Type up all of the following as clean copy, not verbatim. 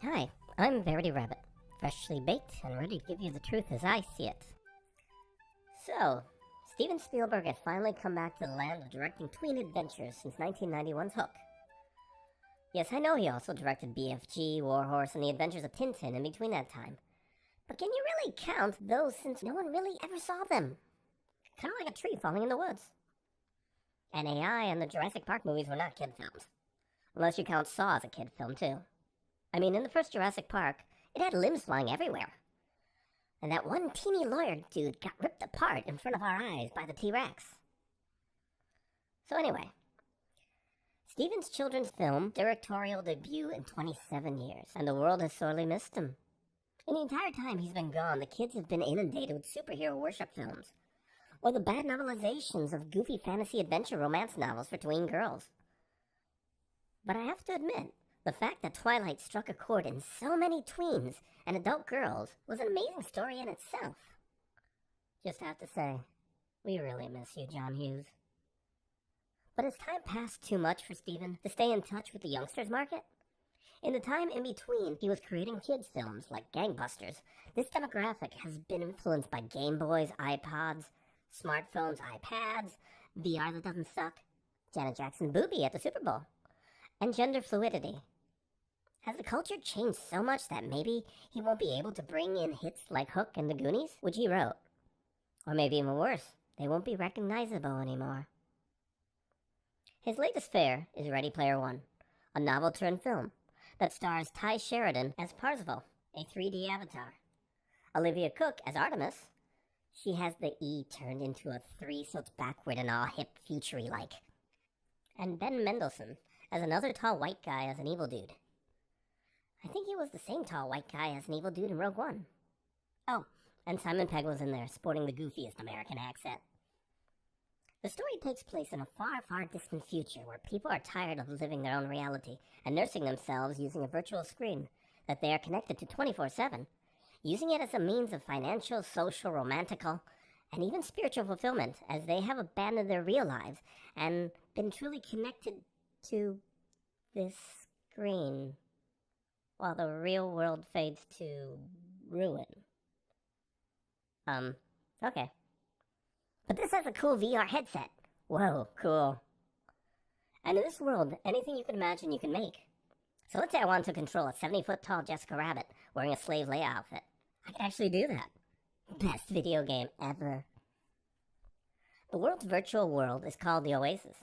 Hi, I'm Verity Rabbit, freshly baked and ready to give you the truth as I see it. So, Steven Spielberg has finally come back to the land of directing tween adventures since 1991's Hook. Yes, I know he also directed BFG, Warhorse, and The Adventures of Tintin in between that time. But can you really count those since no one really ever saw them? Kind of like a tree falling in the woods. And AI and the Jurassic Park movies were not kid films. Unless you count Saw as a kid film, too. I mean, in the first Jurassic Park, it had limbs flying everywhere. And that one teeny lawyer dude got ripped apart in front of our eyes by the T-Rex. So anyway, Steven's children's film directorial debut in 27 years, and the world has sorely missed him. In the entire time he's been gone, the kids have been inundated with superhero worship films, or the bad novelizations of goofy fantasy adventure romance novels for tween girls. But I have to admit, the fact that Twilight struck a chord in so many tweens and adult girls was an amazing story in itself. Just have to say, we really miss you, John Hughes. But has time passed too much for Steven to stay in touch with the youngsters market? In the time in between, he was creating kids' films like Gangbusters. This demographic has been influenced by Game Boys, iPods, smartphones, iPads, VR that doesn't suck, Janet Jackson Booby at the Super Bowl, and gender fluidity. Has the culture changed so much that maybe he won't be able to bring in hits like Hook and The Goonies, which he wrote? Or maybe even worse, they won't be recognizable anymore. His latest fare is Ready Player One, a novel-turned-film that stars Ty Sheridan as Parzival, a 3D avatar. Olivia Cooke as Artemis. She has the E turned into a 3 so it's backward and all hip futury-like. And Ben Mendelsohn as another tall white guy as an evil dude. I think he was the same tall white guy as an evil dude in Rogue One. Oh, and Simon Pegg was in there, sporting the goofiest American accent. The story takes place in a far, far distant future where people are tired of living their own reality and nursing themselves using a virtual screen that they are connected to 24/7, using it as a means of financial, social, romantical, and even spiritual fulfillment as they have abandoned their real lives and been truly connected to this screen, while the real world fades to ruin. Okay. But this has a cool VR headset. Whoa, cool. And in this world, anything you can imagine you can make. So let's say I wanted to control a 70-foot tall Jessica Rabbit wearing a slave Leia outfit. I could actually do that. Best video game ever. The world's virtual world is called the Oasis.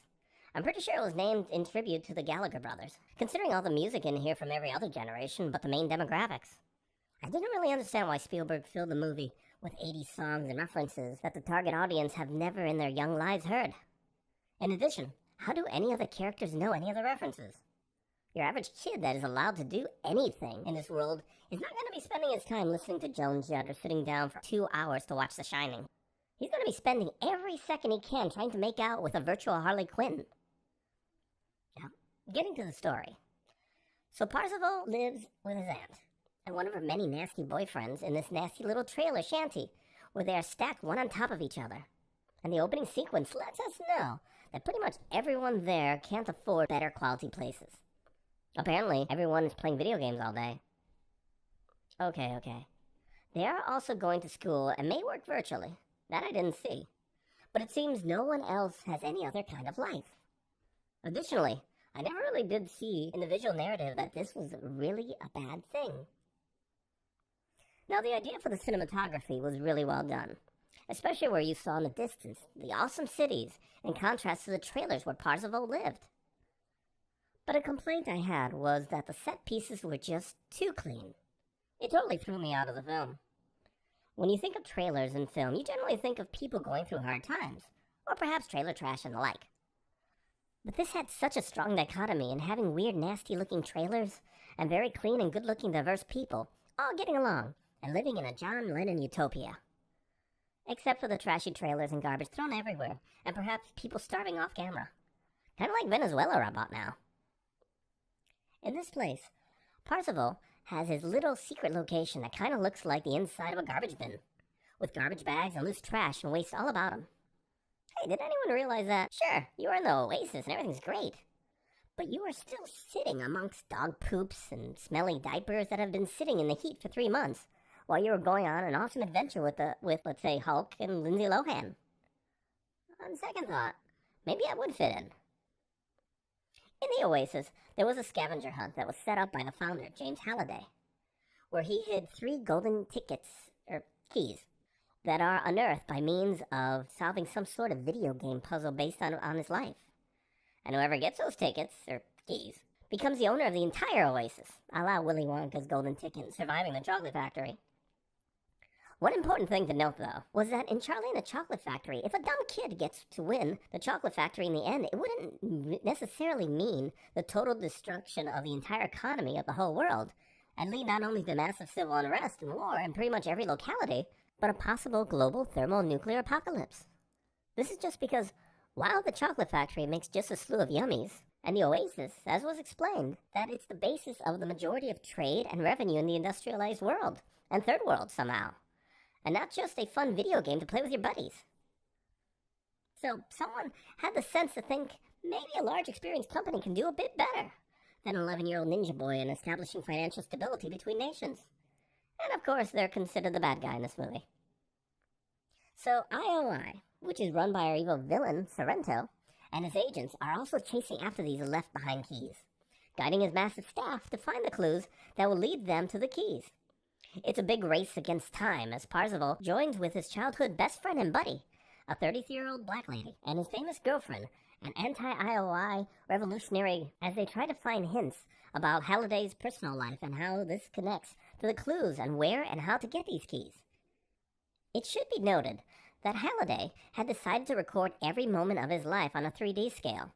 I'm pretty sure it was named in tribute to the Gallagher brothers, considering all the music in here from every other generation but the main demographics. I didn't really understand why Spielberg filled the movie with 80s songs and references that the target audience have never in their young lives heard. In addition, how do any of the characters know any of the references? Your average kid that is allowed to do anything in this world is not going to be spending his time listening to Joan Jett or sitting down for 2 hours to watch The Shining. He's going to be spending every second he can trying to make out with a virtual Harley Quinn. Now, getting to the story. So Parzival lives with his aunt and one of her many nasty boyfriends in this nasty little trailer shanty where they are stacked one on top of each other. And the opening sequence lets us know that pretty much everyone there can't afford better quality places. Apparently, everyone is playing video games all day. Okay. They are also going to school and may work virtually. That I didn't see. But it seems no one else has any other kind of life. Additionally, I never really did see in the visual narrative that this was really a bad thing. Now, the idea for the cinematography was really well done, especially where you saw in the distance the awesome cities in contrast to the trailers where Parzival lived. But a complaint I had was that the set pieces were just too clean. It totally threw me out of the film. When you think of trailers in film, you generally think of people going through hard times, or perhaps trailer trash and the like. But this had such a strong dichotomy in having weird, nasty-looking trailers and very clean and good-looking, diverse people all getting along and living in a John Lennon utopia. Except for the trashy trailers and garbage thrown everywhere, and perhaps people starving off camera. Kind of like Venezuela about now. In this place, Parzival has his little secret location that kind of looks like the inside of a garbage bin, with garbage bags and loose trash and waste all about him. Hey, did anyone realize that? Sure, you are in the Oasis and everything's great. But you are still sitting amongst dog poops and smelly diapers that have been sitting in the heat for 3 months while you were going on an awesome adventure with let's say, Hulk and Lindsay Lohan. On second thought, maybe I would fit in. In the Oasis, there was a scavenger hunt that was set up by the founder, James Halliday, where he hid 3 golden keys, that are unearthed by means of solving some sort of video game puzzle based on his life. And whoever gets those tickets, or keys, becomes the owner of the entire Oasis, a la Willy Wonka's golden ticket in Surviving the Chocolate Factory. One important thing to note, though, was that in Charlie and the Chocolate Factory, if a dumb kid gets to win the Chocolate Factory in the end, it wouldn't necessarily mean the total destruction of the entire economy of the whole world, and lead not only to massive civil unrest and war in pretty much every locality, but a possible global thermonuclear apocalypse. This is just because, while the Chocolate Factory makes just a slew of yummies, and the Oasis, as was explained, that it's the basis of the majority of trade and revenue in the industrialized world, and third world somehow. And not just a fun video game to play with your buddies. So someone had the sense to think maybe a large experienced company can do a bit better than an 11-year-old ninja boy in establishing financial stability between nations. And of course, they're considered the bad guy in this movie. So IOI, which is run by our evil villain, Sorrento, and his agents are also chasing after these left-behind keys, guiding his massive staff to find the clues that will lead them to the keys. It's a big race against time as Parzival joins with his childhood best friend and buddy, a 33-year-old black lady, and his famous girlfriend, an anti-IOI revolutionary, as they try to find hints about Halliday's personal life and how this connects to the clues and where and how to get these keys. It should be noted that Halliday had decided to record every moment of his life on a 3D scale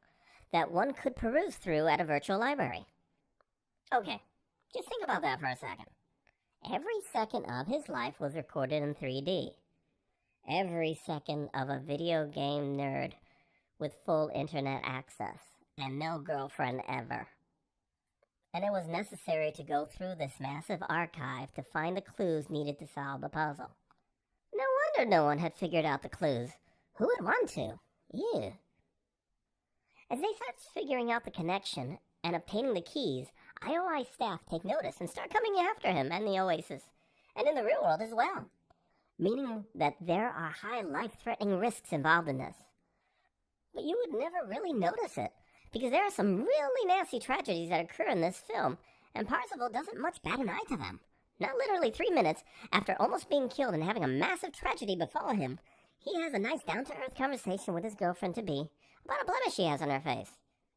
that one could peruse through at a virtual library. Okay, just think about that for a second. Every second of his life was recorded in 3D. Every second of a video game nerd with full internet access and no girlfriend ever. And it was necessary to go through this massive archive to find the clues needed to solve the puzzle. No wonder no one had figured out the clues. Who would want to? Ew. As they start figuring out the connection and obtaining the keys, IOI staff take notice and start coming after him and the Oasis, and in the real world as well, meaning that there are high life-threatening risks involved in this. But you would never really notice it, because there are some really nasty tragedies that occur in this film, and Parzival doesn't much bat an eye to them. Not literally 3 minutes after almost being killed and having a massive tragedy befall him, he has a nice down-to-earth conversation with his girlfriend-to-be about a blemish she has on her face.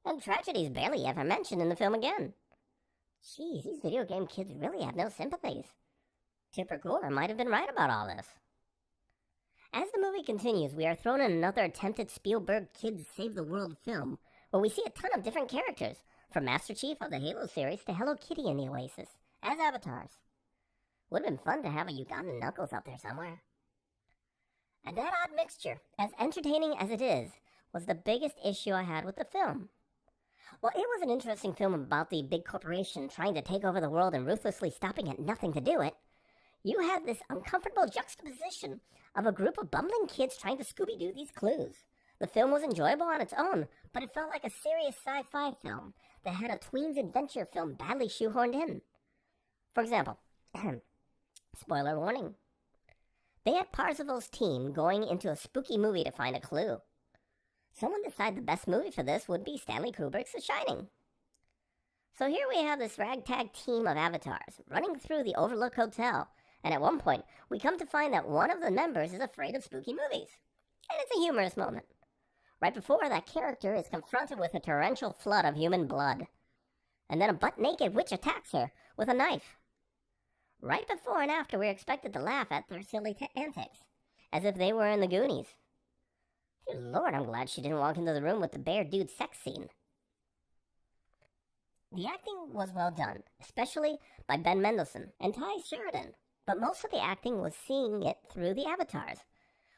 And tragedy is barely ever mentioned in the film again. Jeez, these video game kids really have no sympathies. Tipper Gore might have been right about all this. As the movie continues, we are thrown in another attempted Spielberg Kids Save the World film, where we see a ton of different characters, from Master Chief of the Halo series to Hello Kitty in the Oasis, as avatars. Would have been fun to have a Ugandan Knuckles out there somewhere. And that odd mixture, as entertaining as it is, was the biggest issue I had with the film. While it was an interesting film about the big corporation trying to take over the world and ruthlessly stopping at nothing to do it, you had this uncomfortable juxtaposition of a group of bumbling kids trying to Scooby-Doo these clues. The film was enjoyable on its own, but it felt like a serious sci-fi film that had a tween's adventure film badly shoehorned in. For example, spoiler warning, they had Parzival's team going into a spooky movie to find a clue. Someone decided the best movie for this would be Stanley Kubrick's The Shining. So here we have this ragtag team of avatars running through the Overlook Hotel, and at one point, we come to find that one of the members is afraid of spooky movies. And it's a humorous moment. Right before, that character is confronted with a torrential flood of human blood. And then a butt-naked witch attacks her with a knife. Right before and after, we're expected to laugh at their silly antics, as if they were in the Goonies. Dear Lord, I'm glad she didn't walk into the room with the bear dude sex scene. The acting was well done, especially by Ben Mendelsohn and Sheridan, but most of the acting was seeing it through the avatars,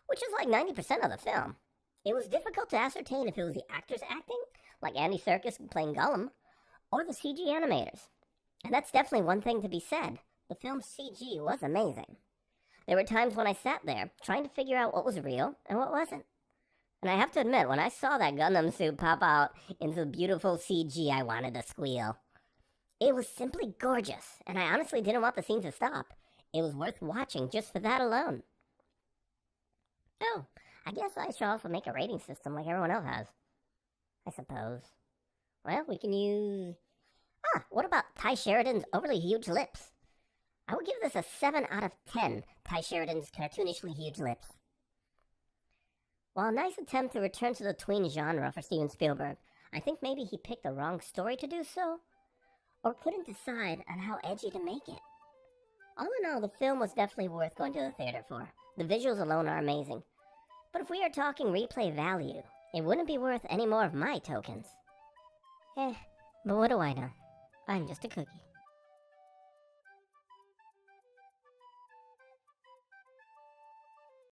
which is like 90% of the film. It was difficult to ascertain if it was the actors acting, like Andy Serkis playing Gollum, or the CG animators. And that's definitely one thing to be said. The film's CG was amazing. There were times when I sat there trying to figure out what was real and what wasn't. And I have to admit, when I saw that Gundam suit pop out into the beautiful CG, I wanted to squeal. It was simply gorgeous, and I honestly didn't want the scene to stop. It was worth watching just for that alone. Oh, I guess I should also make a rating system like everyone else has. I suppose. Well, we can use... what about Ty Sheridan's overly huge lips? I would give this a 7 out of 10, Ty Sheridan's cartoonishly huge lips. While a nice attempt to return to the tween genre for Steven Spielberg, I think maybe he picked the wrong story to do so, or couldn't decide on how edgy to make it. All in all, the film was definitely worth going to the theater for. The visuals alone are amazing. But if we are talking replay value, it wouldn't be worth any more of my tokens. But what do I know? I'm just a cookie.